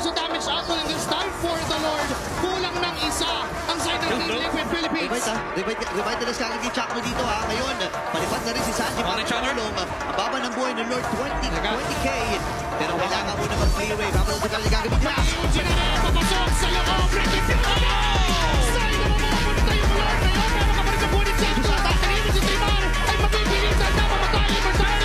sa damage output and it's time for the Lord. Kulang ng isa ang side ng Team Liquid Philippines. Revitalize kagad ni Chakmo dito ha. Ngayon, palipad na rin si Sanji para tulong. Ang baba ng buhay ng Lord, 20k. Pero kailangan muna mag-play away. Babalo sa kanya gagawin niya. Ginere, papasok sa loob. Breaking through. Side na mamapunta yung Lord ngayon. Pero kapag na buhay ni Chakmo. Kanina si Trimar ay mapipilitan na mamatay. Si Trimar,